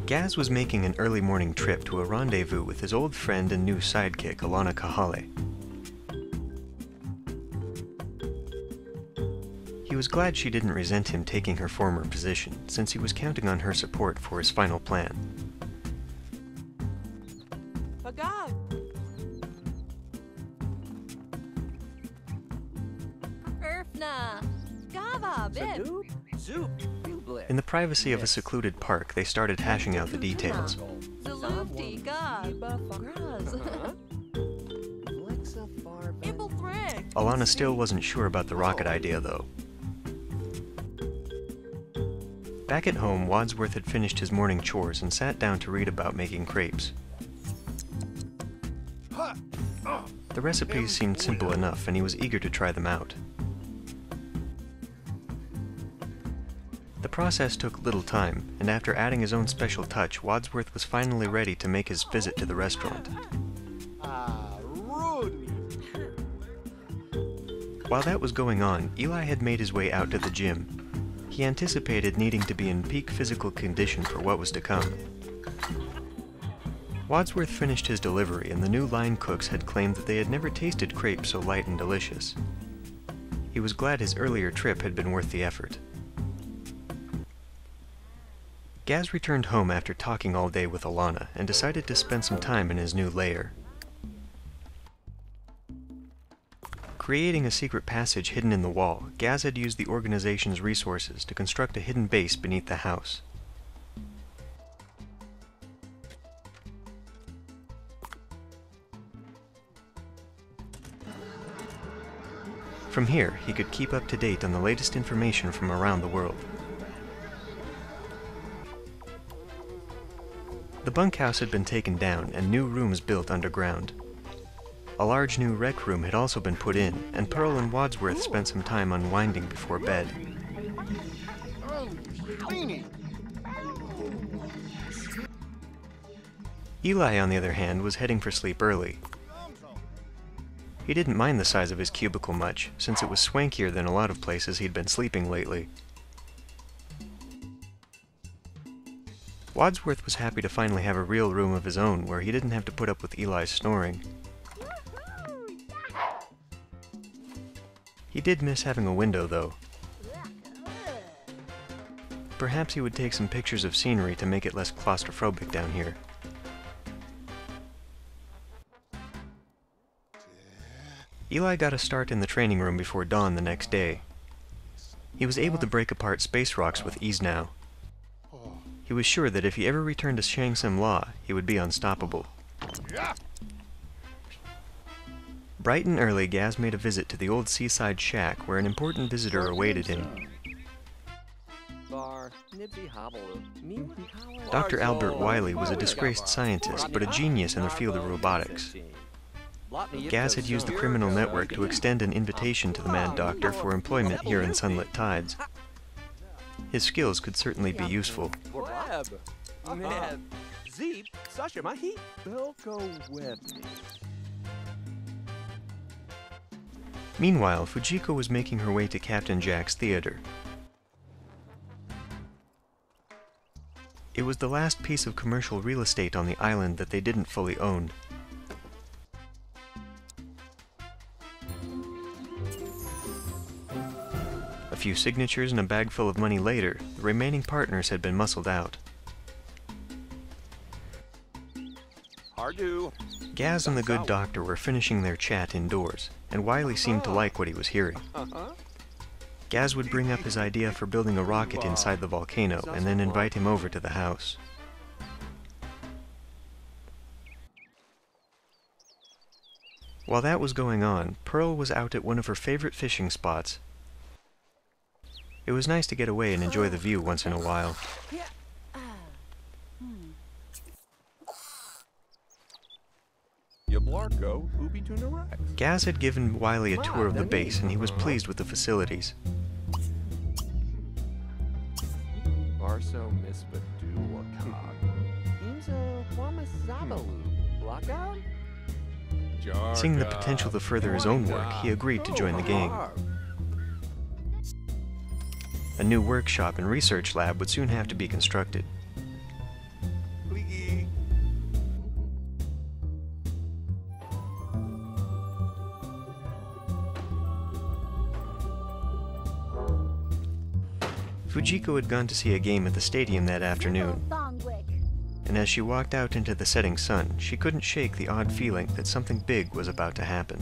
Gaz was making an early morning trip to a rendezvous with his old friend and new sidekick, Alana Kahale. He was glad she didn't resent him taking her former position, since he was counting on her support for his final plan. In the privacy of a secluded park, they started hashing out the details. Alana still wasn't sure about the rocket idea, though. Back at home, Wadsworth had finished his morning chores and sat down to read about making crepes. The recipes seemed simple enough, and he was eager to try them out. The process took little time, and after adding his own special touch, Wadsworth was finally ready to make his visit to the restaurant. While that was going on, Eli had made his way out to the gym. He anticipated needing to be in peak physical condition for what was to come. Wadsworth finished his delivery, and the new line cooks had claimed that they had never tasted crepes so light and delicious. He was glad his earlier trip had been worth the effort. Gaz returned home after talking all day with Alana and decided to spend some time in his new lair. Creating a secret passage hidden in the wall, Gaz had used the organization's resources to construct a hidden base beneath the house. From here, he could keep up to date on the latest information from around the world. The bunkhouse had been taken down and new rooms built underground. A large new rec room had also been put in, and Pearl and Wadsworth spent some time unwinding before bed. Eli, on the other hand, was heading for sleep early. He didn't mind the size of his cubicle much, since it was swankier than a lot of places he'd been sleeping lately. Wadsworth was happy to finally have a real room of his own where he didn't have to put up with Eli's snoring. He did miss having a window, though. Perhaps he would take some pictures of scenery to make it less claustrophobic down here. Eli got a start in the training room before dawn the next day. He was able to break apart space rocks with ease now. He was sure that if he ever returned to Shang Tsung Law, he would be unstoppable. Bright and early, Gaz made a visit to the old seaside shack where an important visitor awaited him. Dr. Albert Wiley was a disgraced scientist, but a genius in the field of robotics. Gaz had used the criminal network to extend an invitation to the Mad Doctor for employment here in Sunlit Tides. His skills could certainly be useful. Meanwhile, Fujiko was making her way to Captain Jack's theater. It was the last piece of commercial real estate on the island that they didn't fully own. A few signatures and a bag full of money later, the remaining partners had been muscled out. Gaz and the good doctor were finishing their chat indoors, and Wiley seemed to like what he was hearing. Gaz would bring up his idea for building a rocket inside the volcano and then invite him over to the house. While that was going on, Pearl was out at one of her favorite fishing spots. It was nice to get away and enjoy the view once in a while. Gaz had given Wiley a tour of the base, and he was pleased with the facilities. Seeing the potential to further his own work, he agreed to join the gang. A new workshop and research lab would soon have to be constructed. Fujiko had gone to see a game at the stadium that afternoon, and as she walked out into the setting sun, she couldn't shake the odd feeling that something big was about to happen.